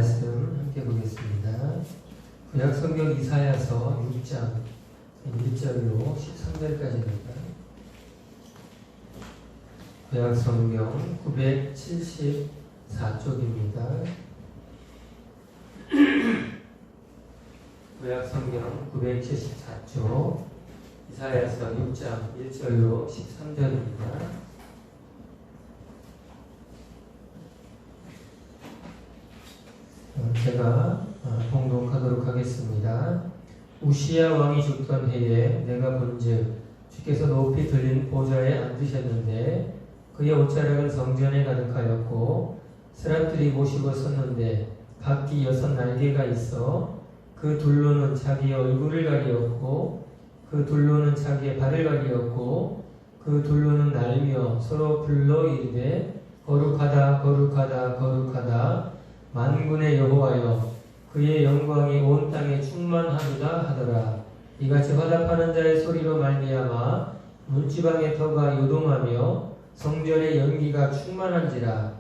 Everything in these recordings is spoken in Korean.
말씀 함께 보겠습니다. 구약성경 이사야서 6장 1절로 13절까지입니다. 구약성경 974쪽입니다. 구약성경 974쪽 이사야서 6장 1절로 13절입니다. 제가 봉독하도록 하겠습니다. 우시야 왕이 죽던 해에 내가 본즉 주께서 높이 들린 보좌에 앉으셨는데 그의 옷자락은 성전에 가득하였고 스랍들이 모시고 섰는데 각기 6 날개가 있어 그 둘로는 자기의 얼굴을 가리었고 그 둘로는 자기의 발을 가리었고 그 둘로는 날며 서로 불러 이르되 거룩하다 거룩하다 거룩하다 만군의 여호와여 그의 영광이 온 땅에 충만하도다 하더라. 이같이 화답하는 자의 소리로 말미암아 문지방의 터가 요동하며 성전의 연기가 충만한지라.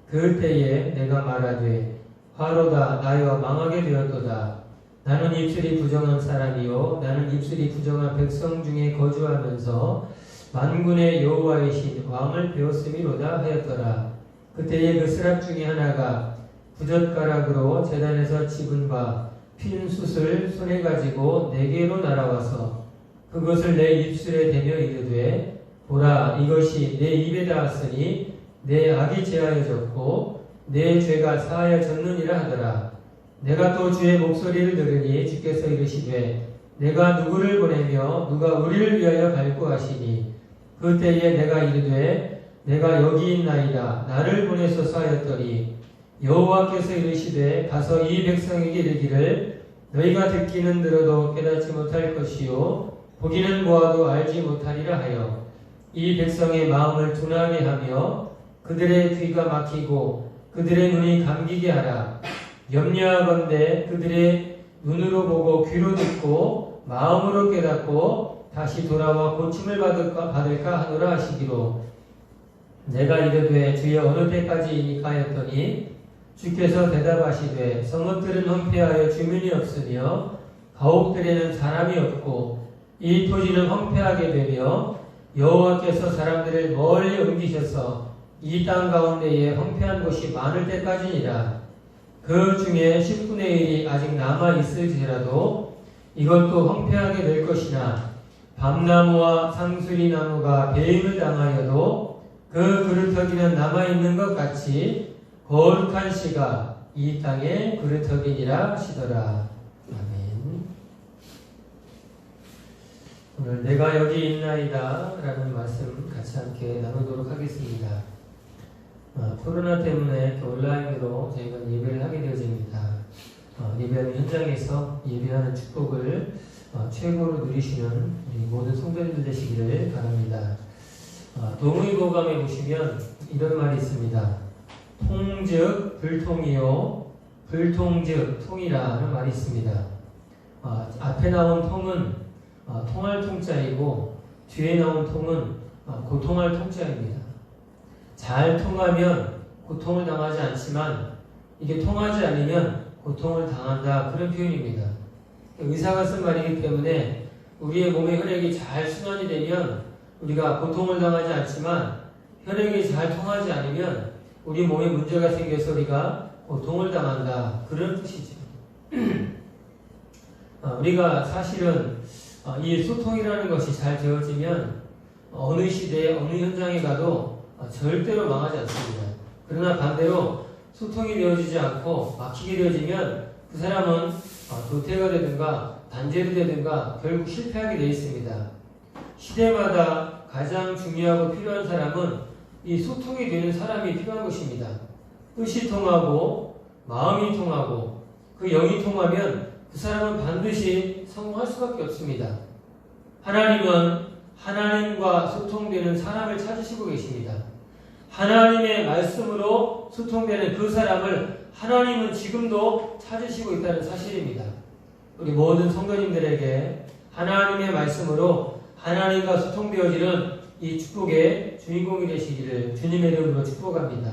그때에 내가 말하되 화로다 나여 망하게 되었도다. 나는 입술이 부정한 사람이요 나는 입술이 부정한 백성 중에 거주하면서 만군의 여호와이신 왕을 배웠음이로다 하였더라. 그때에 그 스랍 중에 하나가 부젓가락으로 제단에서 집은 바 핀 숯을 손에 가지고 내게로 날아와서 그것을 내 입술에 대며 이르되 보라 이것이 내 입에 닿았으니 내 악이 제하여졌고 내 죄가 사하여졌느니라 하더라. 내가 또 주의 목소리를 들으니 주께서 이르시되 내가 누구를 보내며 누가 우리를 위하여 갈구 하시니 그때에 내가 이르되 내가 여기 있나이다 나를 보내소서 하였더니 여호와께서 이르시되 가서 이 백성에게 이르기를 너희가 듣기는 들어도 깨닫지 못할 것이요 보기는 보아도 알지 못하리라 하여 이 백성의 마음을 둔하게 하며 그들의 귀가 막히고 그들의 눈이 감기게 하라. 염려하건대 그들의 눈으로 보고 귀로 듣고 마음으로 깨닫고 다시 돌아와 고침을 받을까 하노라 하시기로 내가 이르되 주여 어느 때까지이니까 하였더니 주께서 대답하시되 성읍들은 황폐하여 주민이 없으며 가옥들에는 사람이 없고 이 토지는 황폐하게 되며 여호와께서 사람들을 멀리 옮기셔서 이 땅 가운데에 황폐한 곳이 많을 때까지니라. 그 중에 10분의 1이 아직 남아 있을지라도 이것도 황폐하게 될 것이나 밤나무와 상수리나무가 배임을 당하여도 그 그루터기는 남아 있는 것 같이 거룩한 씨가 이 땅의 그루터기니라 하시더라. 아멘. 오늘 내가 여기 있나이다 라는 말씀 같이 함께 나누도록 하겠습니다. 코로나 때문에 온라인으로 저희가 예배를 하게 되어집니다. 예배하는 현장에서 예배하는 축복을 최고로 누리시는 우리 모든 성도님들 되시기를 바랍니다. 동의보감에 보시면 이런 말이 있습니다. 통즉 불통이요 불통즉 통이라는 말이 있습니다. 앞에 나온 통은 통할 통자이고 뒤에 나온 통은 고통할 통자입니다. 잘 통하면 고통을 당하지 않지만 이게 통하지 않으면 고통을 당한다 그런 표현입니다. 의사가 쓴 말이기 때문에 우리의 몸의 혈액이 잘 순환이 되면 우리가 고통을 당하지 않지만 혈액이 잘 통하지 않으면 우리 몸에 문제가 생겨서 우리가 고통을 당한다 그런 뜻이죠. 우리가 사실은 이 소통이라는 것이 잘 되어지면 어느 시대에 어느 현장에 가도 절대로 망하지 않습니다. 그러나 반대로 소통이 되어지지 않고 막히게 되어지면 그 사람은 도태가 되든가 단죄가 되든가 결국 실패하게 되어 있습니다. 시대마다 가장 중요하고 필요한 사람은 이 소통이 되는 사람이 필요한 것입니다. 뜻이 통하고 마음이 통하고 그 영이 통하면 그 사람은 반드시 성공할 수밖에 없습니다. 하나님은 하나님과 소통되는 사람을 찾으시고 계십니다. 하나님의 말씀으로 소통되는 그 사람을 하나님은 지금도 찾으시고 있다는 사실입니다. 우리 모든 성도님들에게 하나님의 말씀으로 하나님과 소통되어지는 이 축복의 주인공이 되시기를 주님의 이름으로 축복합니다.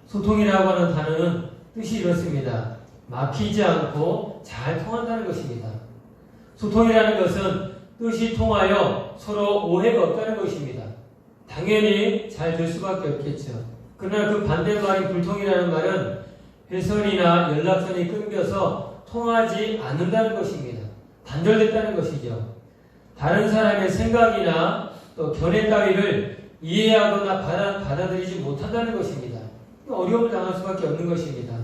소통이라고 하는 단어는 뜻이 이렇습니다. 막히지 않고 잘 통한다는 것입니다. 소통이라는 것은 뜻이 통하여 서로 오해가 없다는 것입니다. 당연히 잘 될 수밖에 없겠죠. 그러나 그 반대말인 불통이라는 말은 회선이나 연락선이 끊겨서 통하지 않는다는 것입니다. 단절됐다는 것이죠. 다른 사람의 생각이나 또 견해 따위를 이해하거나 받아들이지 못한다는 것입니다. 어려움을 당할 수밖에 없는 것입니다.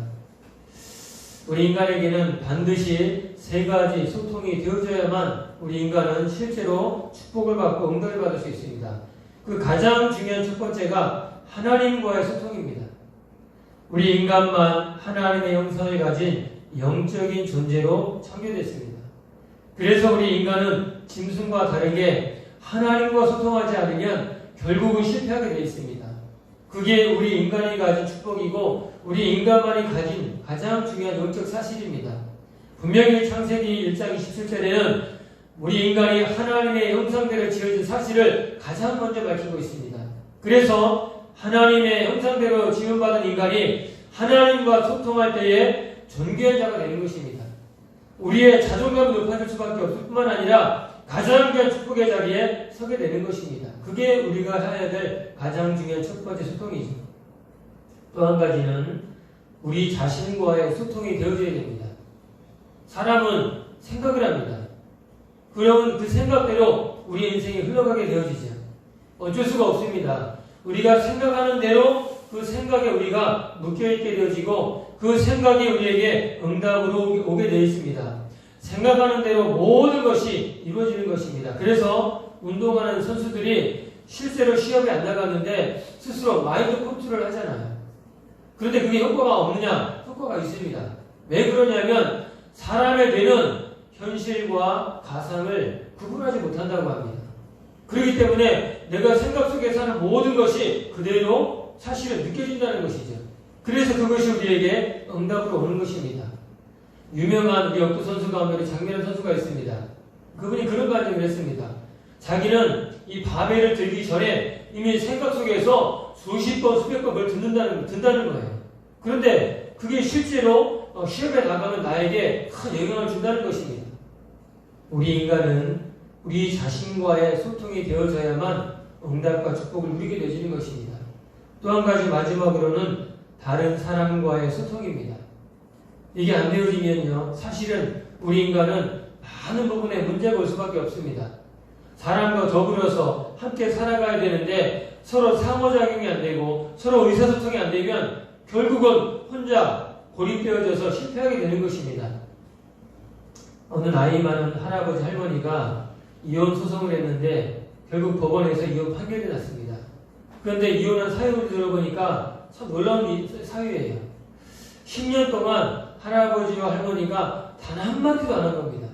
우리 인간에게는 반드시 세 가지 소통이 되어져야만 우리 인간은 실제로 축복을 받고 응답을 받을 수 있습니다. 그 가장 중요한 첫 번째가 하나님과의 소통입니다. 우리 인간만 하나님의 형상을 가진 영적인 존재로 창조됐습니다. 그래서 우리 인간은 짐승과 다르게 하나님과 소통하지 않으면 결국은 실패하게 되어 있습니다. 그게 우리 인간이 가진 축복이고 우리 인간만이 가진 가장 중요한 영적 사실입니다. 분명히 창세기 1장 27절에는 우리 인간이 하나님의 형상대로 지어진 사실을 가장 먼저 밝히고 있습니다. 그래서 하나님의 형상대로 지음받은 인간이 하나님과 소통할 때에 존귀한 자가 되는 것입니다. 우리의 자존감이 높아질 수밖에 없을 뿐만 아니라 가장 귀한 축복의 자리에 서게 되는 것입니다. 그게 우리가 해야 될 가장 중요한 첫 번째 소통이죠. 또 한 가지는 우리 자신과의 소통이 되어져야 됩니다. 사람은 생각을 합니다. 그러면 그 생각대로 우리 인생이 흘러가게 되어지죠. 어쩔 수가 없습니다. 우리가 생각하는 대로 그 생각에 우리가 묶여있게 되어지고 그 생각이 우리에게 응답으로 오게 되어 있습니다. 생각하는 대로 모든 것이 이루어지는 것입니다. 그래서 운동하는 선수들이 실제로 시합에 안 나갔는데 스스로 마인드 컨트롤을 하잖아요. 그런데 그게 효과가 없느냐? 효과가 있습니다. 왜 그러냐면 사람의 뇌는 현실과 가상을 구분하지 못한다고 합니다. 그렇기 때문에 내가 생각 속에서 하는 모든 것이 그대로 사실은 느껴진다는 것이죠. 그래서 그것이 우리에게 응답으로 오는 것입니다. 유명한 우리 역도 선수 가운데 장민호 선수가 있습니다. 그분이 그런 관점을 했습니다. 자기는 이 바벨을 들기 전에 이미 생각 속에서 수십 번, 수백 번 그걸 든다는 거예요. 그런데 그게 실제로 시험에 나가면 나에게 큰 영향을 준다는 것입니다. 우리 인간은 우리 자신과의 소통이 되어져야만 응답과 축복을 누리게 되어지는 것입니다. 또 한 가지 마지막으로는 다른 사람과의 소통입니다. 이게 안 되어지면요, 사실은 우리 인간은 많은 부분에 문제가 올 수밖에 없습니다. 사람과 더불어서 함께 살아가야 되는데 서로 상호작용이 안 되고 서로 의사소통이 안 되면 결국은 혼자 고립되어져서 실패하게 되는 것입니다. 어느 나이 많은 할아버지 할머니가 이혼 소송을 했는데 결국 법원에서 이혼 판결이 났습니다. 그런데 이혼한 사유를 들어보니까 참 놀라운 사유예요. 10년 동안 할아버지와 할머니가 단 한마디도 안 한 겁니다.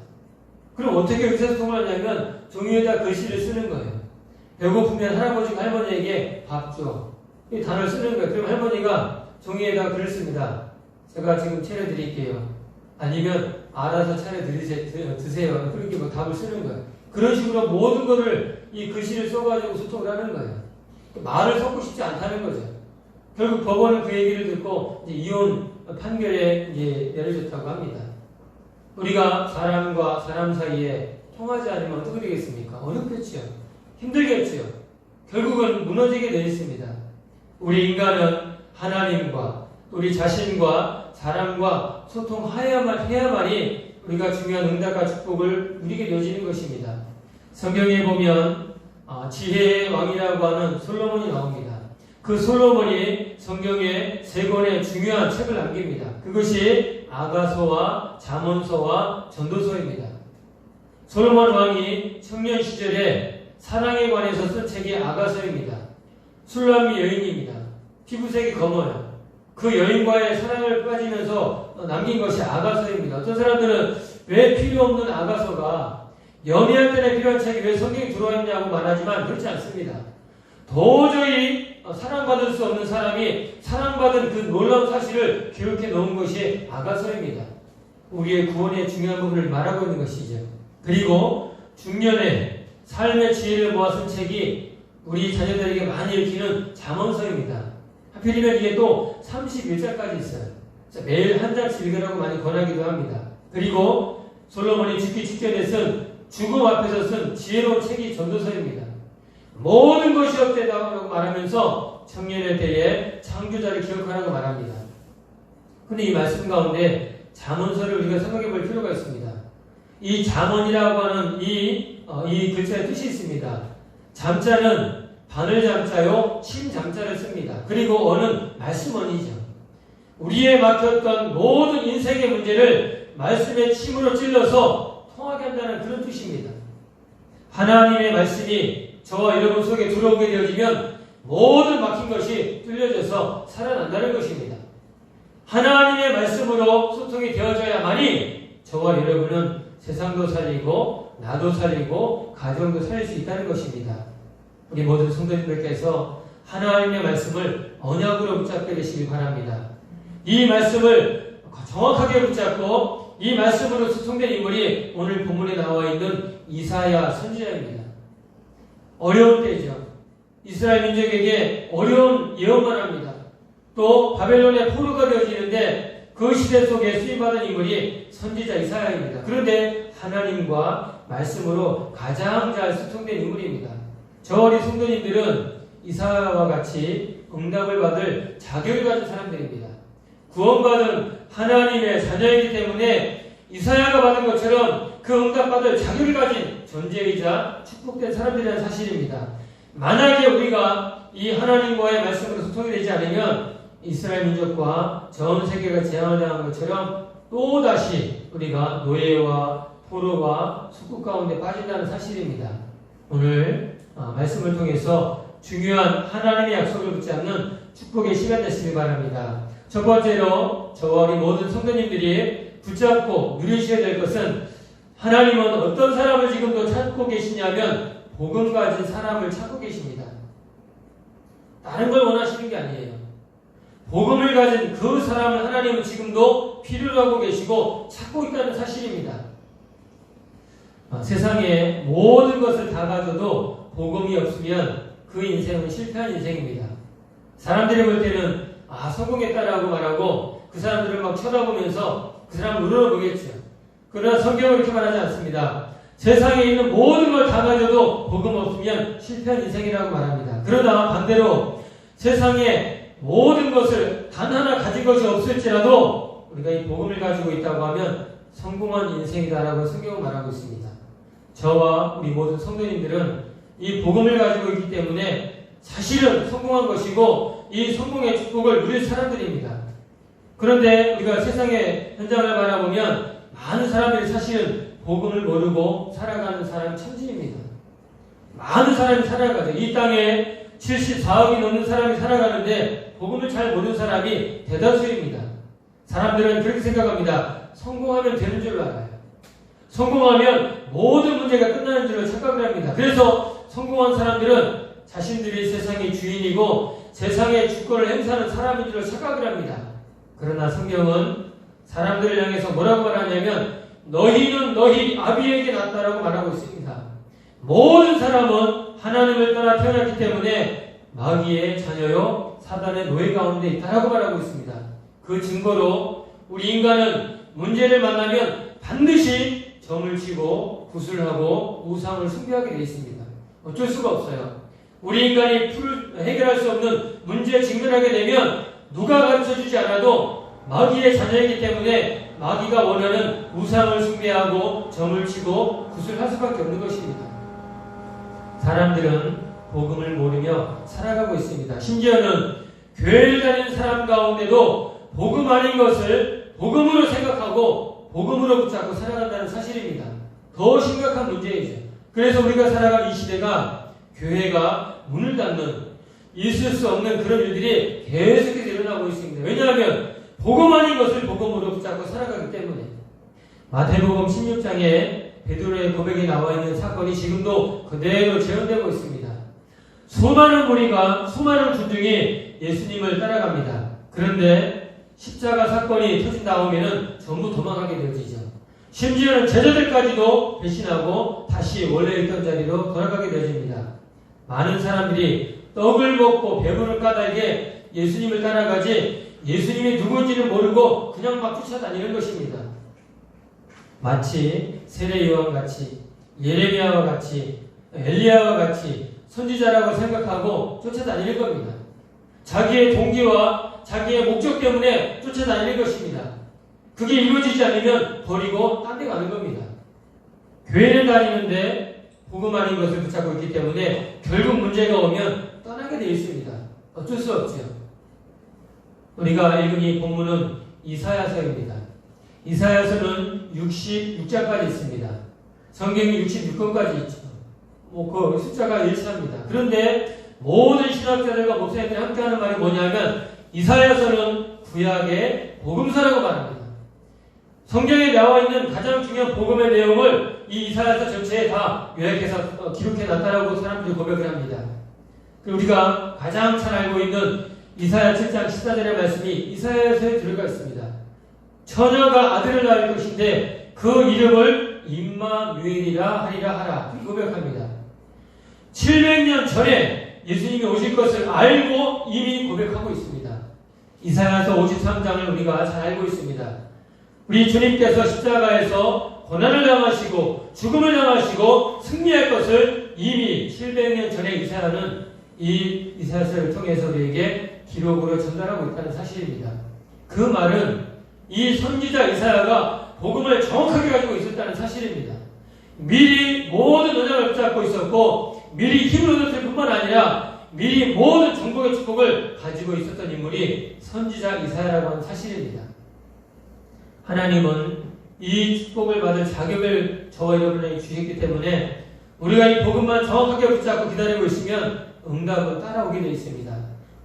그럼 어떻게 의사소통을 하냐면 종이에다 글씨를 쓰는 거예요. 배고프면 할아버지가 할머니에게 밥 줘. 이 단어를 쓰는 거예요. 그럼 할머니가 종이에다 글을 씁니다. 제가 지금 차려드릴게요. 아니면 알아서 드세요. 그렇게 뭐 답을 쓰는 거예요. 그런 식으로 모든 거를 이 글씨를 써가지고 소통을 하는 거예요. 말을 섞고 싶지 않다는 거죠. 결국 법원은 그 얘기를 듣고 이제 이혼 판결에 내려졌다고 합니다. 우리가 사람과 사람 사이에 통하지 않으면 어떻게 되겠습니까? 어렵겠죠. 힘들겠죠. 결국은 무너지게 되어 있습니다. 우리 인간은 하나님과 우리 자신과 사람과 소통해야만이 우리가 중요한 응답과 축복을 누리게 되어지는 것입니다. 성경에 보면 지혜의 왕이라고 하는 솔로몬이 나옵니다. 그 솔로몬이 성경에 3권의 중요한 책을 남깁니다. 그것이 아가서와 잠언서와 전도서입니다. 솔로몬 왕이 청년 시절에 사랑에 관해서 쓴 책이 아가서입니다. 술람미 여인입니다. 피부색이 검어요. 그 여인과의 사랑을 빠지면서 남긴 것이 아가서입니다. 어떤 사람들은 왜 필요 없는 아가서가 연애할 때는 필요한 책이 왜 성경에 들어와 있냐고 말하지만 그렇지 않습니다. 도저히 사랑받을 수 없는 사람이 사랑받은 그 놀라운 사실을 기록해 놓은 것이 아가서입니다. 우리의 구원의 중요한 부분을 말하고 있는 것이죠. 그리고 중년에 삶의 지혜를 모아 쓴 책이 우리 자녀들에게 많이 읽히는 잠언서입니다. 하필이면 이게 또 31절까지 있어요. 매일 한 장씩 읽으라고 많이 권하기도 합니다. 그리고 솔로몬이 죽기 직전에 쓴 죽음 앞에서 쓴 지혜로운 책이 전도서입니다. 모든 것이 헛되다고 말하면서 청년의 때에 창조자를 기억하라고 말합니다. 근데 이 말씀 가운데 잠언서를 우리가 생각해 볼 필요가 있습니다. 이 잠언이라고 하는 이 글자의 뜻이 있습니다. 잠자는 바늘 잠자요, 침 잠자를 씁니다. 그리고 언은 말씀언이죠. 우리의 막혔던 모든 인생의 문제를 말씀의 침으로 찔러서 통하게 한다는 그런 뜻입니다. 하나님의 말씀이 저와 여러분 속에 들어오게 되어지면 모든 막힌 것이 뚫려져서 살아난다는 것입니다. 하나님의 말씀으로 소통이 되어져야만이 저와 여러분은 세상도 살리고 나도 살리고 가정도 살릴 수 있다는 것입니다. 우리 모든 성도님들께서 하나님의 말씀을 언약으로 붙잡게 되시길 바랍니다. 이 말씀을 정확하게 붙잡고 이 말씀으로 소통된 인물이 오늘 본문에 나와 있는 이사야 선지자입니다. 어려운 때죠. 이스라엘 민족에게 어려운 예언만 합니다. 또 바벨론의 포로가 되어지는데 그 시대 속에 수임받은 인물이 선지자 이사야입니다. 그런데 하나님과 말씀으로 가장 잘 소통된 인물입니다. 저희 성도님들은 이사야와 같이 응답을 받을 자격을 가진 사람들입니다. 구원받은 하나님의 자녀이기 때문에 이사야가 받은 것처럼 그 응답받을 자격을 가진 존재이자 축복된 사람들이라는 사실입니다. 만약에 우리가 이 하나님과의 말씀으로 소통이 되지 않으면 이스라엘 민족과 전 세계가 재앙을 당한 것처럼 또다시 우리가 노예와 포로와 숙국 가운데 빠진다는 사실입니다. 오늘 말씀을 통해서 중요한 하나님의 약속을 붙잡는 축복의 시간 되시길 바랍니다. 첫 번째로 저와 우리 모든 성도님들이 붙잡고 누리셔야 될 것은 하나님은 어떤 사람을 지금도 찾고 계시냐면 복음 가진 사람을 찾고 계십니다. 다른 걸 원하시는 게 아니에요. 복음을 가진 그 사람을 하나님은 지금도 필요로 하고 계시고 찾고 있다는 사실입니다. 세상에 모든 것을 다 가져도 복음이 없으면 그 인생은 실패한 인생입니다. 사람들이 볼 때는 성공했다라고 말하고 그 사람들을 막 쳐다보면서 그 사람을 우러러보겠죠. 그러나 성경은 이렇게 말하지 않습니다. 세상에 있는 모든 걸 다 가져도 복음 없으면 실패한 인생이라고 말합니다. 그러나 반대로 세상에 모든 것을 단 하나 가진 것이 없을지라도 우리가 이 복음을 가지고 있다고 하면 성공한 인생이다라고 성경은 말하고 있습니다. 저와 우리 모든 성도님들은 이 복음을 가지고 있기 때문에 사실은 성공한 것이고 이 성공의 축복을 누릴 사람들입니다. 그런데 우리가 세상의 현장을 바라보면 많은 사람들이 사실은 복음을 모르고 살아가는 사람이 천지입니다. 많은 사람이 살아가죠. 이 땅에 74억이 넘는 사람이 살아가는데 복음을 잘 모르는 사람이 대다수입니다. 사람들은 그렇게 생각합니다. 성공하면 되는 줄로 알아요. 성공하면 모든 문제가 끝나는 줄로 착각을 합니다. 그래서 성공한 사람들은 자신들이 세상의 주인이고 세상의 주권을 행사하는 사람인 줄로 착각을 합니다. 그러나 성경은 사람들을 향해서 뭐라고 말하냐면 너희는 너희 아비에게 낫다라고 말하고 있습니다. 모든 사람은 하나님을 떠나 태어났기 때문에 마귀의 자녀요 사단의 노예 가운데 있다라고 말하고 있습니다. 그 증거로 우리 인간은 문제를 만나면 반드시 점을 치고 구슬하고 우상을 숭배하게 되어 있습니다. 어쩔 수가 없어요. 우리 인간이 해결할 수 없는 문제에 직면하게 되면 누가 가르쳐주지 않아도 마귀의 자녀이기 때문에 마귀가 원하는 우상을 숭배하고 점을 치고 구슬할 수밖에 없는 것입니다. 사람들은 복음을 모르며 살아가고 있습니다. 심지어는 교회를 다니는 사람 가운데도 복음 아닌 것을 복음으로 생각하고 복음으로 붙잡고 살아간다는 사실입니다. 더 심각한 문제이죠. 그래서 우리가 살아가는 이 시대가 교회가 문을 닫는 있을 수 없는 그런 일들이 계속해서 일어나고 있습니다. 왜냐하면 복음 아닌 것을 복음으로 붙잡고 살아가기 때문에. 마태복음 16장에 베드로의 고백에 나와 있는 사건이 지금도 그대로 재현되고 있습니다. 수많은 무리가 수많은 군중이 예수님을 따라갑니다. 그런데 십자가 사건이 터진 다음에는 전부 도망가게 되어지죠. 심지어는 제자들까지도 배신하고 다시 원래 있던 자리로 돌아가게 되어집니다. 많은 사람들이 떡을 먹고 배부를 까닭에 예수님을 따라가지 예수님이 누구인지를 모르고 그냥 막 쫓아다니는 것입니다. 마치 세례 요한같이, 예레미야와 같이, 엘리야와 같이 선지자라고 생각하고 쫓아다니는 겁니다. 자기의 동기와 자기의 목적 때문에 쫓아다니는 것입니다. 그게 이루어지지 않으면 버리고 딴 데 가는 겁니다. 교회는 다니는데 복음 아닌 것을 붙잡고 있기 때문에 결국 문제가 오면 떠나게 되어 있습니다. 어쩔 수 없죠. 우리가 읽은 이 본문은 이사야서입니다. 이사야서는 66장까지 있습니다. 성경이 66권까지 있죠. 그 숫자가 일치합니다. 그런데 모든 신학자들과 목사님들이 함께하는 말이 뭐냐면 이사야서는 구약의 복음서라고 말합니다. 성경에 나와 있는 가장 중요한 복음의 내용을 이 이사야서 전체에 다 요약해서 기록해놨다라고 사람들이 고백을 합니다. 그리고 우리가 가장 잘 알고 있는 이사야 7장 14절의 말씀이 이사야서에 들어가 있습니다. 처녀가 아들을 낳을 것인데 그 이름을 임마누엘이라 하리라 하라. 그렇게 고백합니다. 700년 전에 예수님이 오실 것을 알고 이미 고백하고 있습니다. 이사야서 53장을 우리가 잘 알고 있습니다. 우리 주님께서 십자가에서 고난을 당하시고 죽음을 당하시고 승리할 것을 이미 700년 전에 이사야는 이 이사야서를 통해서 우리에게 기록으로 전달하고 있다는 사실입니다. 그 말은 이 선지자 이사야가 복음을 정확하게 가지고 있었다는 사실입니다. 미리 모든 언약을 붙잡고 있었고 미리 힘을 얻었을 뿐만 아니라 미리 모든 정복의 축복을 가지고 있었던 인물이 선지자 이사야라고 하는 사실입니다. 하나님은 이 축복을 받을 자격을 저와 여러분에게 주셨기 때문에 우리가 이 복음만 정확하게 붙잡고 기다리고 있으면 응답은 따라오게 되어 있습니다.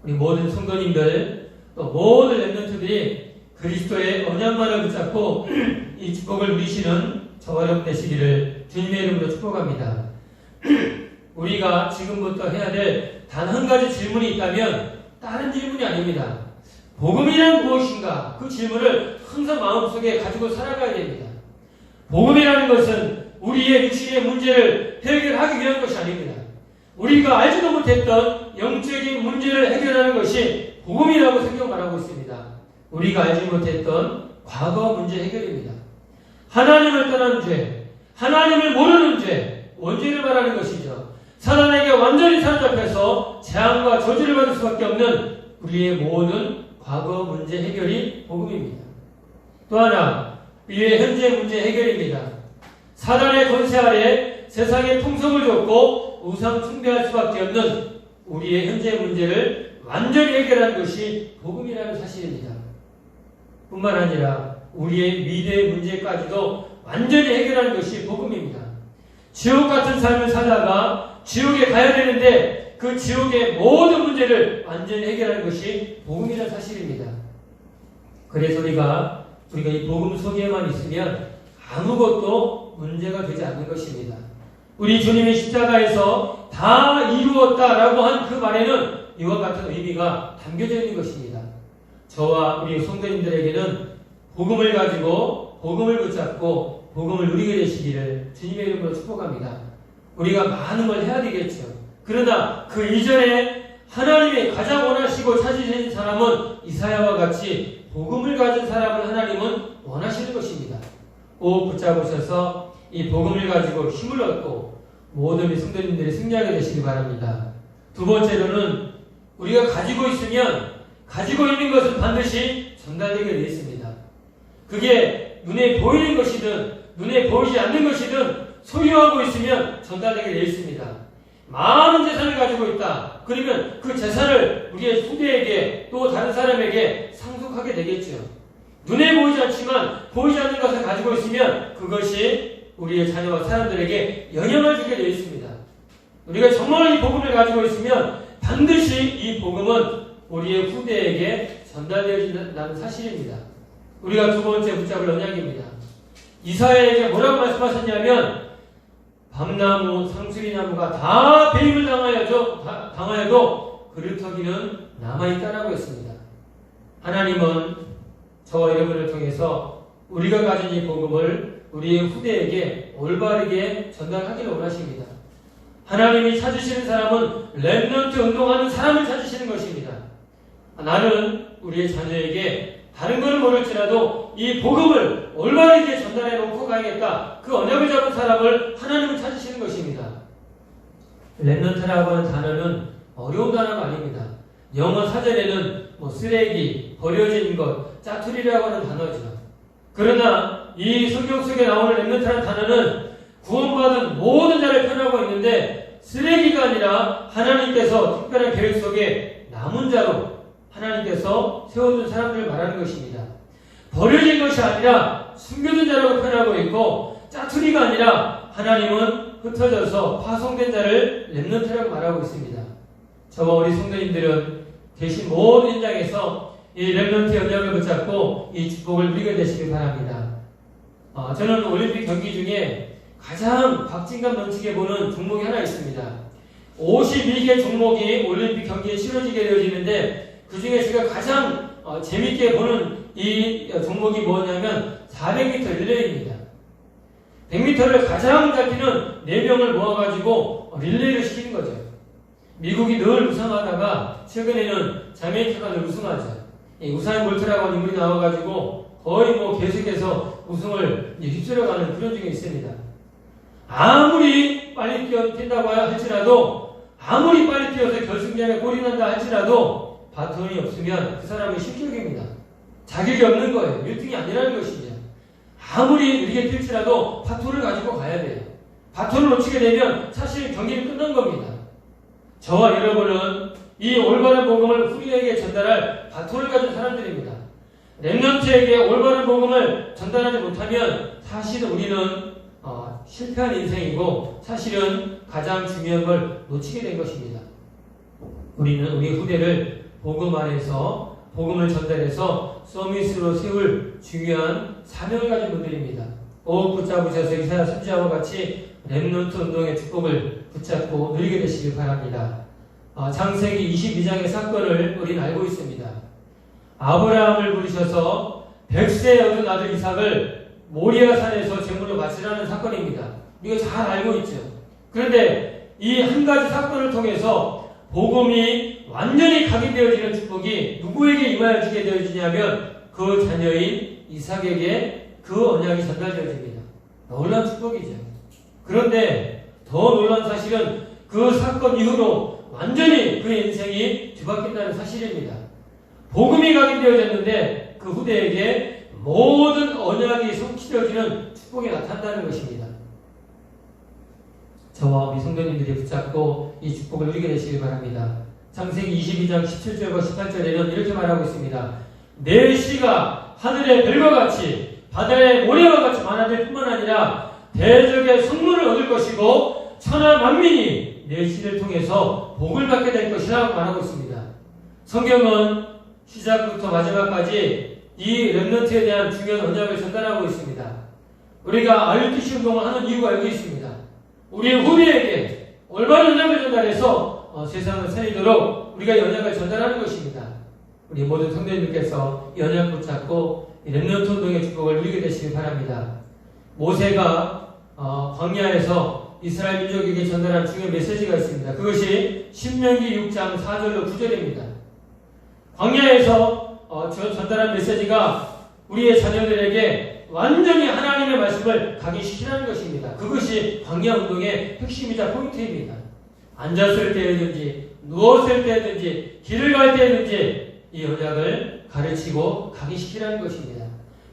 우리 모든 성도님들 또 모든 렘넌트들이 그리스도의 언약만을 붙잡고 이 축복을 누리시는 저와 여러분 되시기를 주님의 이름으로 축복합니다. 우리가 지금부터 해야 될 단 한 가지 질문이 있다면 다른 질문이 아닙니다. 복음이란 무엇인가? 그 질문을 항상 마음속에 가지고 살아가야 됩니다. 복음이라는 것은 우리의 육신의 문제를 해결하기 위한 것이 아닙니다. 우리가 알지도 못했던 영적인 문제를 해결하는 것이 복음이라고 성경 말하고 있습니다. 우리가 알지 못했던 과거 문제 해결입니다. 하나님을 떠난 죄, 하나님을 모르는 죄, 원죄를 말하는 것이죠. 사단에게 완전히 사로잡혀서 재앙과 저주를 받을 수밖에 없는 우리의 모든 과거 문제 해결이 복음입니다. 또 하나, 우리의 현재 문제 해결입니다. 사단의 권세 아래 세상에 풍성을 줬고 우상 숭배할 수밖에 없는 우리의 현재 문제를 완전히 해결하는 것이 복음이라는 사실입니다. 뿐만 아니라 우리의 미래의 문제까지도 완전히 해결하는 것이 복음입니다. 지옥 같은 삶을 살다가 지옥에 가야 되는데 그 지옥의 모든 문제를 완전히 해결하는 것이 복음이라는 사실입니다. 그래서 우리가 이 복음 속에만 있으면 아무것도 문제가 되지 않는 것입니다. 우리 주님이 십자가에서 다 이루었다라고 한 그 말에는 이와 같은 의미가 담겨져 있는 것입니다. 저와 우리 성도님들에게는 복음을 가지고 복음을 붙잡고 복음을 누리게 되시기를 주님의 이름으로 축복합니다. 우리가 많은 걸 해야 되겠죠. 그러나 그 이전에 하나님이 가장 원하시고 찾으신 사람은 이사야와 같이 복음을 가진 사람을 하나님은 원하시는 것입니다. 꼭 붙잡으셔서 이 복음을 가지고 힘을 얻고 모든 성도님들이 승리하게 되시기 바랍니다. 두 번째로는 우리가 가지고 있으면 가지고 있는 것은 반드시 전달되게 되어 있습니다. 그게 눈에 보이는 것이든 눈에 보이지 않는 것이든 소유하고 있으면 전달되게 되어 있습니다. 많은 재산을 가지고 있다. 그러면 그 재산을 우리의 후대에게 또 다른 사람에게 상속하게 되겠죠. 눈에 보이지 않지만 보이지 않는 것을 가지고 있으면 그것이 우리의 자녀와 사람들에게 영향을 주게 되어 있습니다. 우리가 정말 이 복음을 가지고 있으면 반드시 이 복음은 우리의 후대에게 전달되어진다는 사실입니다. 우리가 두 번째 붙잡을 언약입니다. 이사야에게 뭐라고 말씀하셨냐면 밤나무, 상수리나무가 다 배임을 당하여도 그루터기는 남아있다라고 했습니다. 하나님은 저와 여러분을 통해서 우리가 가진 이 복음을 우리의 후대에게 올바르게 전달하기를 원하십니다. 하나님이 찾으시는 사람은 렘넌트 운동하는 사람을 찾으시는 것입니다. 나는 우리의 자녀에게 다른 걸 모를지라도 이 복음을 올바르게 전달해 놓고 가야겠다. 그 언약을 잡은 사람을 하나님은 찾으시는 것입니다. 렘넌트라고 하는 단어는 어려운 단어가 아닙니다. 영어 사전에는 쓰레기, 버려진 것, 짜투리라고 하는 단어죠. 그러나 이 성경 속에 나오는 렘넌트라는 단어는 구원받은 모든 자를 표현하고 있는데 쓰레기가 아니라 하나님께서 특별한 계획 속에 남은 자로 하나님께서 세워둔 사람들을 말하는 것입니다. 버려진 것이 아니라 숨겨둔 자라고 표현하고 있고 짜투리가 아니라 하나님은 흩어져서 파송된 자를 렘넌트라고 말하고 있습니다. 저와 우리 성도님들은 계신 모든 현장에서 이 렘넌트의 언약을 붙잡고 이 축복을 누리게 되시길 바랍니다. 저는 올림픽 경기 중에 가장 박진감 넘치게 보는 종목이 하나 있습니다. 52개 종목이 올림픽 경기에 치러지게 되어지는데 그 중에 제가 가장 재밌게 보는 이 종목이 뭐냐면 400m 릴레이입니다. 100m를 가장 잘 뛰는 4명을 모아가지고 릴레이를 시키는 거죠. 미국이 늘 우승하다가 최근에는 자메이카가 늘 우승하죠. 우사인 볼트라고 하는 인물이 나와가지고 거의 계속해서 우승을 휩쓸어가는 그런 중에 있습니다. 아무리 빨리 뛴다고 할지라도 아무리 빨리 뛰어서 결승전에 골이 난다 할지라도 바톤이 없으면 그 사람은 실격입니다. 자격이 없는 거예요. 1등이 아니라는 것이죠. 아무리 느리게 뛸지라도 바톤을 가지고 가야 돼요. 바톤을 놓치게 되면 사실 경기는 끝난 겁니다. 저와 여러분은 이 올바른 복음을 후리에게 전달할 바톤을 가진 사람들입니다. 렘넌트에게 올바른 복음을 전달하지 못하면 사실은 우리는 실패한 인생이고 사실은 가장 중요한 걸 놓치게 된 것입니다. 우리는 우리 후대를 복음 안에서 복음을 전달해서 서밋으로 세울 중요한 사명을 가진 분들입니다. 꼭 붙잡으셔서 이사야 선지자와 같이 렘넌트 운동의 축복을 붙잡고 누리게 되시길 바랍니다. 창세기 22장의 사건을 우리는 알고 있습니다. 아브라함을 부르셔서 100세에 얻은 아들 이삭을 모리아 산에서 제물로 바치라는 사건입니다. 우리가 잘 알고 있죠. 그런데 이 한 가지 사건을 통해서 복음이 완전히 각인되어지는 축복이 누구에게 임하여지게 되어지냐면 그 자녀인 이삭에게 그 언약이 전달되어집니다. 놀라운 축복이죠. 그런데 더 놀라운 사실은 그 사건 이후로 완전히 그의 인생이 뒤바뀐다는 사실입니다. 복음이 각인되어졌는데 그 후대에게 모든 언약이 성취되어지는 축복이 나타난다는 것입니다. 저와 우리 성도님들이 붙잡고 이 축복을 누리게 되시길 바랍니다. 창세기 22장 17절과 18절에는 이렇게 말하고 있습니다. 내 씨가 하늘의 별과 같이 바다의 모래와 같이 많아질 뿐만 아니라 대적의 선물을 얻을 것이고 천하 만민이 내 씨를 통해서 복을 받게 될 것이라고 말하고 있습니다. 성경은 시작부터 마지막까지 이 렘넌트에 대한 중요한 언약을 전달하고 있습니다. 우리가 RUTC 운동을 하는 이유가 여기 있습니다. 우리의 후대에게 올바른 언약을 전달해서 세상을 살리도록 우리가 이 언약을 전달하는 것입니다. 우리 모든 성도님들께서 이 언약 붙잡고 이 렘넌트 운동의 축복을 누리게 되시길 바랍니다. 모세가 광야에서 이스라엘 민족에게 전달한 중요한 메시지가 있습니다. 그것이 신명기 6장 4절로 9절입니다. 광야에서 전달한 메시지가 우리의 자녀들에게 완전히 하나님의 말씀을 각인시키라는 것입니다. 그것이 광야 운동의 핵심이자 포인트입니다. 앉았을 때든지 누웠을 때든지 길을 갈 때든지 이 언약을 가르치고 각인시키라는 것입니다.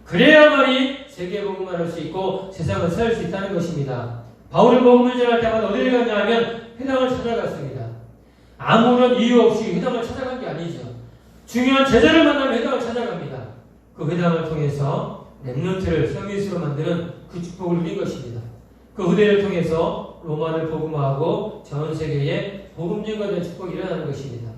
그래야만이 세계복음을 할 수 있고 세상을 살릴 수 있다는 것입니다. 바울은 복음을 전할 때마다 어디를 갔냐 하면 회당을 찾아갔습니다. 아무런 이유 없이 회당을 찾아간 게 아니죠. 중요한 제자를 만나면 회당을 찾아갑니다. 그 회당을 통해서 렘넌트를 서밋으로 만드는 그 축복을 누린 것입니다. 그 후대를 통해서 로마를 복음화하고 전 세계에 복음 전가된 축복이 일어나는 것입니다.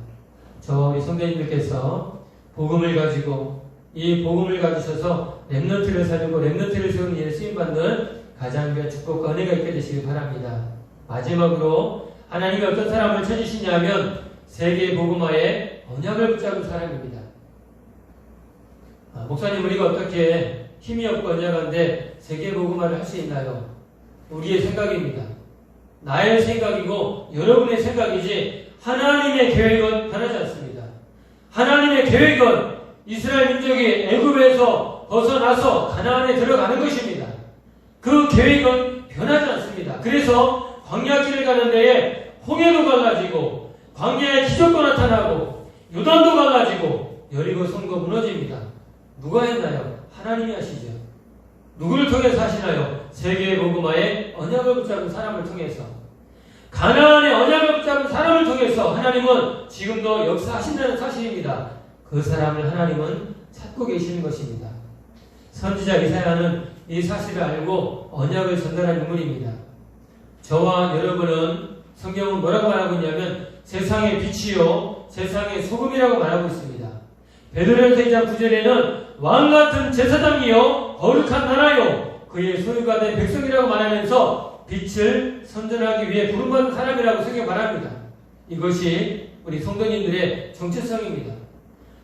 저와 우리 성도님들께서 복음을 가지고 이 복음을 가지셔서 렘넌트를 살리고 렘넌트를 세우는 일에 쓰임받는 가장 귀한 축복과 은혜가 있게 되시길 바랍니다. 마지막으로 하나님이 어떤 사람을 찾으시냐면 세계 복음화에 언약을 붙잡은 사람입니다. 목사님, 우리가 어떻게 힘이 없고 언약한데 세계 복음화를 할 수 있나요? 우리의 생각입니다. 나의 생각이고 여러분의 생각이지 하나님의 계획은 변하지 않습니다. 하나님의 계획은 이스라엘 민족이 애굽에서 벗어나서 가나안에 들어가는 것입니다. 그 계획은 변하지 않습니다. 그래서 광야길을 가는 데에 홍해도 갈라지고 광야에 기적도 나타나고 요단도 갈라지고 여리고 성도 무너집니다. 누가 했나요? 하나님이 하시죠. 누구를 통해서 하시나요? 세계의 복음화에 언약을 붙잡은 사람을 통해서, 가나안의 언약을 붙잡은 사람을 통해서 하나님은 지금도 역사하신다는 사실입니다. 그 사람을 하나님은 찾고 계시는 것입니다. 선지자 이사야는 이 사실을 알고 언약을 전달한 인물입니다. 저와 여러분은 성경은 뭐라고 말하고 있냐면 세상의 빛이요 세상의 소금이라고 말하고 있습니다. 베드로전서 2장 9절에는 왕같은 제사장이요 거룩한 나라요 그의 소유가 된 백성이라고 말하면서 빛을 선전하기 위해 부름받은 사람이라고 성경 말합니다. 이것이 우리 성도님들의 정체성입니다.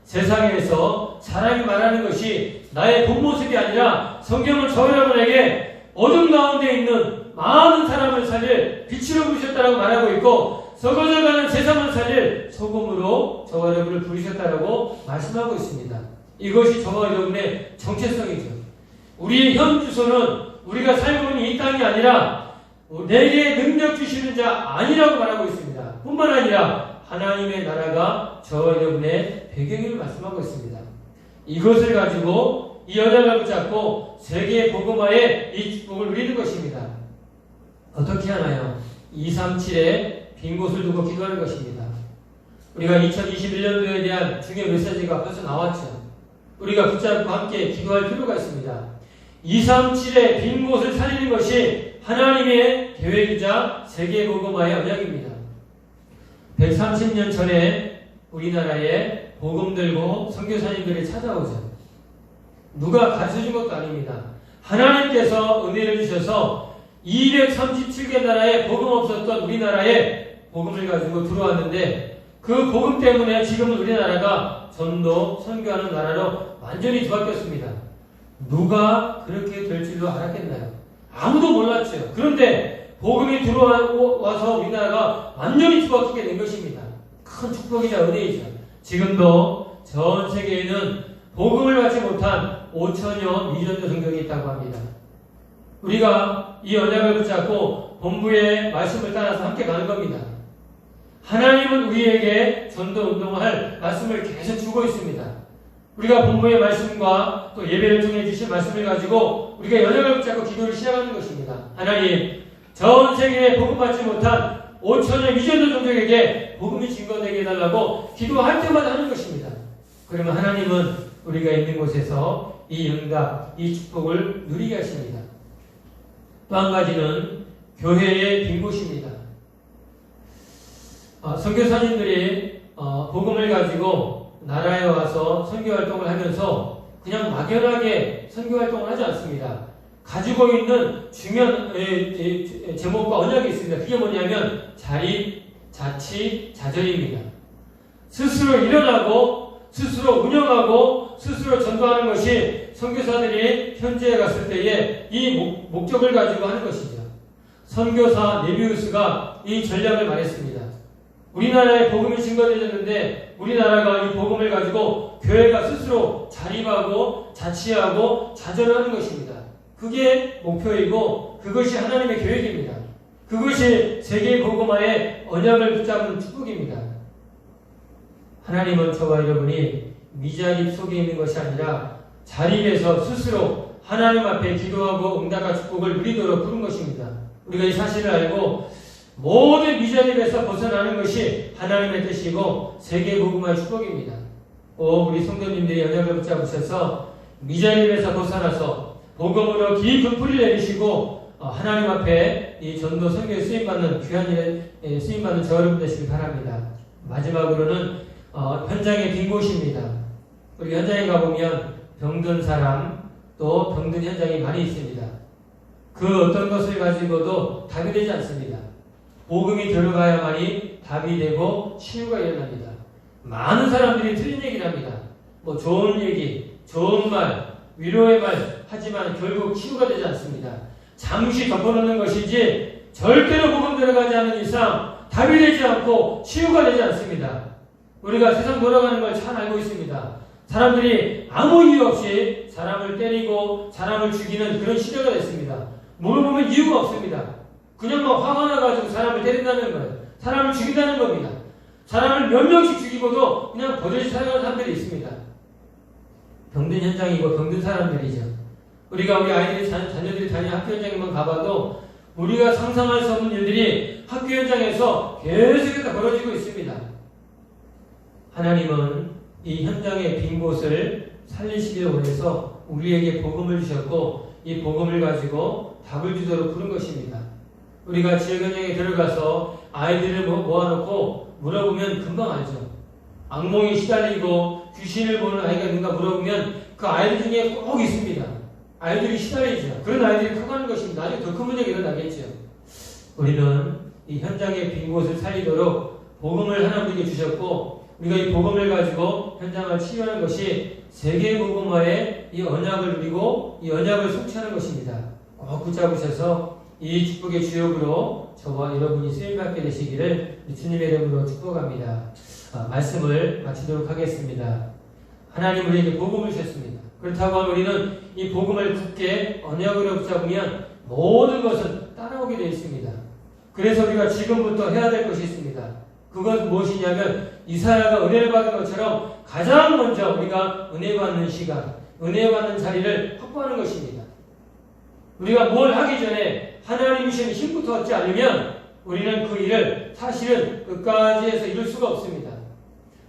세상에서 사람이 말하는 것이 나의 본 모습이 아니라 성경은 저 여러분에게 어둠 가운데 있는 많은 사람을 살릴 빛으로 부르셨다라고 말하고 있고 썩어져가는 세상을 살릴 소금으로 저와 여러분을 부르셨다라고 말씀하고 있습니다. 이것이 저와 여러분의 정체성이죠. 우리의 현 주소는 우리가 살고 있는 이 땅이 아니라 내게 능력 주시는 자 아니라고 말하고 있습니다. 뿐만 아니라 하나님의 나라가 저와 여러분의 배경임을 말씀하고 있습니다. 이것을 가지고 이 언약을 붙잡고 세계 복음화에 이 축복을 누리는 것입니다. 어떻게 하나요? 237에 빈 곳을 두고 기도하는 것입니다. 우리가 2021년도에 대한 중요한 메시지가 벌써 나왔죠. 우리가 붙잡고 함께 기도할 필요가 있습니다. 237의 빈 곳을 살리는 것이 하나님의 계획이자 세계 복음화의 언약입니다. 130년 전에 우리나라에 복음 들고 선교사님들이 찾아오죠. 누가 가르쳐준 것도 아닙니다. 하나님께서 은혜를 주셔서 237개 나라에 복음 없었던 우리나라에 복음을 가지고 들어왔는데 그 복음 때문에 지금은 우리나라가 전도, 선교하는 나라로 완전히 뒤바뀌었습니다. 누가 그렇게 될 줄도 알았겠나요? 아무도 몰랐죠. 그런데 복음이 들어와서 우리나라가 완전히 뒤바뀌게 된 것입니다. 큰 축복이자 은혜이죠. 지금도 전 세계에는 복음을 받지 못한 5천여 미전도 성경이 있다고 합니다. 우리가 이 언약을 붙잡고 본부의 말씀을 따라서 함께 가는 겁니다. 하나님은 우리에게 전도 운동을 할 말씀을 계속 주고 있습니다. 우리가 본부의 말씀과 또 예배를 통해 주신 말씀을 가지고 우리가 언약을 붙잡고 기도를 시작하는 것입니다. 하나님, 전 세계에 복음 받지 못한 5천여 미전도 종족에게 복음이 증거되게 해달라고 기도할 때마다 하는 것입니다. 그러면 하나님은 우리가 있는 곳에서 이 응답, 이 축복을 누리게 하십니다. 또 한 가지는 교회의 빈 곳입니다. 선교사님들이 복음을 가지고 나라에 와서 선교활동을 하면서 그냥 막연하게 선교활동을 하지 않습니다. 가지고 있는 중요한 제목과 언약이 있습니다. 그게 뭐냐면 자립, 자치, 자절입니다. 스스로 일어나고 스스로 운영하고 스스로 전도하는 것이 선교사들이 현지에 갔을 때에 이 목적을 가지고 하는 것이죠. 선교사 네비우스가 이 전략을 말했습니다. 우리나라에 복음이 증거되었는데 우리나라가 이 복음을 가지고 교회가 스스로 자립하고 자치하고 자절하는 것입니다. 그게 목표이고 그것이 하나님의 계획입니다. 그것이 세계 복음화의 언약을 붙잡은 축복입니다. 하나님은 저와 여러분이 미자립 속에 있는 것이 아니라 자립에서 스스로 하나님 앞에 기도하고 응답과 축복을 누리도록 부른 것입니다. 우리가 이 사실을 알고 모든 미자립에서 벗어나는 것이 하나님의 뜻이고 세계 복음화의 축복입니다. 우리 성도님들이 언약을 붙잡으셔서 미자립에서 벗어나서 복음으로 깊은 뿌리를 내리시고 하나님 앞에 이 전도 선교에 쓰임받는 귀한 일에 쓰임받는 저 여러분 되시길 바랍니다. 마지막으로는 현장의 빈 곳입니다. 우리 현장에 가보면 병든 사람 또 병든 현장이 많이 있습니다. 그 어떤 것을 가지고도 답이 되지 않습니다. 복음이 들어가야만이 답이 되고 치유가 일어납니다. 많은 사람들이 틀린 얘기를 합니다. 좋은 얘기, 좋은 말, 위로의 말 하지만 결국 치유가 되지 않습니다. 잠시 덮어놓는 것이지 절대로 복음 들어가지 않는 이상 답이 되지 않고 치유가 되지 않습니다. 우리가 세상 돌아가는 걸 잘 알고 있습니다. 사람들이 아무 이유 없이 사람을 때리고 사람을 죽이는 그런 시대가 됐습니다. 물어보면 이유가 없습니다. 그냥 막 화가 나가지고 사람을 때린다는 거예요. 사람을 죽인다는 겁니다. 사람을 몇 명씩 죽이고도 그냥 버젓이 살아가는 사람들이 있습니다. 병든 현장이고 병든 사람들이죠. 우리가 우리 아이들이 자녀들이 다니는 학교 현장에만 가봐도 우리가 상상할 수 없는 일들이 학교 현장에서 계속해서 벌어지고 있습니다. 하나님은 이 현장의 빈 곳을 살리시기를 원해서 우리에게 복음을 주셨고 이 복음을 가지고 답을 주도록 부른 것입니다. 우리가 지역 현장에 들어가서 아이들을 모아놓고 물어보면 금방 알죠. 악몽에 시달리고 귀신을 보는 아이가 있는가 물어보면 그 아이들 중에 꼭 있습니다. 아이들이 시달리죠. 그런 아이들이 커가는 것입니다. 나중에 더 큰 문제가 일어나겠죠. 우리는 이 현장의 빈 곳을 살리도록 복음을 하나님께 주셨고 우리가 이 복음을 가지고 현장을 치유하는 것이 세계복음화의 이 언약을 누리고 이 언약을 성취하는 것입니다. 꼭 붙잡으셔서 이 축복의 주역으로 저와 여러분이 쓰임받게 되시기를 주님의 이름으로 축복합니다. 말씀을 마치도록 하겠습니다. 하나님 우리에게 복음을 주셨습니다. 그렇다고 하면 우리는 이 복음을 굳게 언약으로 붙잡으면 모든 것은 따라오게 되어 있습니다. 그래서 우리가 지금부터 해야 될 것이 있습니다. 그것은 무엇이냐면 이사야가 은혜를 받은 것처럼 가장 먼저 우리가 은혜 받는 시간, 은혜 받는 자리를 확보하는 것입니다. 우리가 뭘 하기 전에 하나님이 주신 힘부터 얻지 않으면 우리는 그 일을 사실은 끝까지 해서 이룰 수가 없습니다.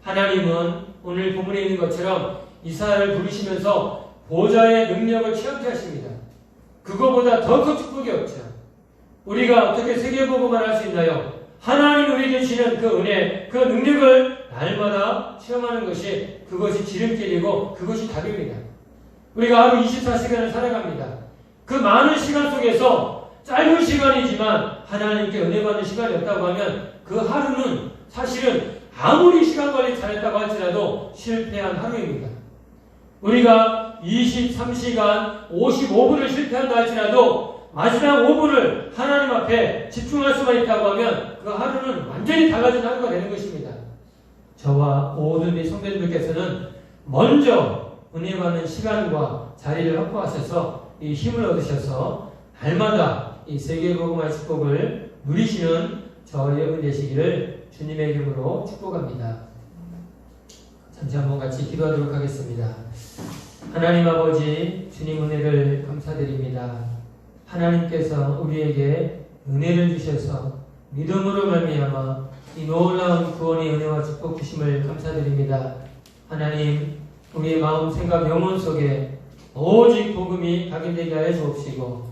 하나님은 오늘 본문에 있는 것처럼 이사야를 부르시면서 보좌의 능력을 체험케 하십니다. 그거보다 더 큰 축복이 없죠. 우리가 어떻게 세계복음을 할 수 있나요? 하나님 우리에게 주시는 그 은혜, 그 능력을 날마다 체험하는 것이 그것이 지름길이고 그것이 답입니다. 우리가 하루 24시간을 살아갑니다. 그 많은 시간 속에서 짧은 시간이지만 하나님께 은혜 받는 시간이 없다고 하면 그 하루는 사실은 아무리 시간 관리 잘했다고 할지라도 실패한 하루입니다. 우리가 23시간 55분을 실패한다 할지라도 마지막 5분을 하나님 앞에 집중할 수만 있다고 하면 그 하루는 완전히 달라진 하루가 되는 것입니다. 저와 모든 우리 성도님들께서는 먼저 은혜 받는 시간과 자리를 확보하셔서 이 힘을 얻으셔서 날마다 이 세계복음화의 축복을 누리시는 저 여러분 되시기를 주님의 이름으로 축복합니다. 잠시 한번 같이 기도하도록 하겠습니다. 하나님 아버지 주님 은혜를 감사드립니다. 하나님께서 우리에게 은혜를 주셔서 믿음으로 말미암아 이 놀라운 구원의 은혜와 축복 주심을 감사드립니다. 하나님 우리의 마음 생각 영혼 속에 오직 복음이 각인되게 하여 주옵시고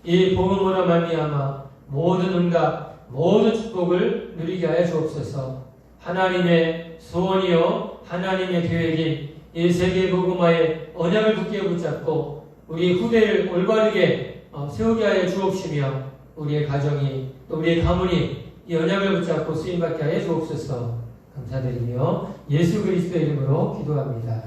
이 복음으로 말미암아 모든 응답 모든 축복을 누리게 하여 주옵소서. 하나님의 소원이요 하나님의 계획인 이 세계복음화의 언약을 굳게 붙잡고 우리 후대를 올바르게 세우게 하여 주옵시며 우리의 가정이 또 우리의 가문이 이 언약을 붙잡고 쓰임받게 하여 주옵소서. 감사드리며 예수 그리스도의 이름으로 기도합니다.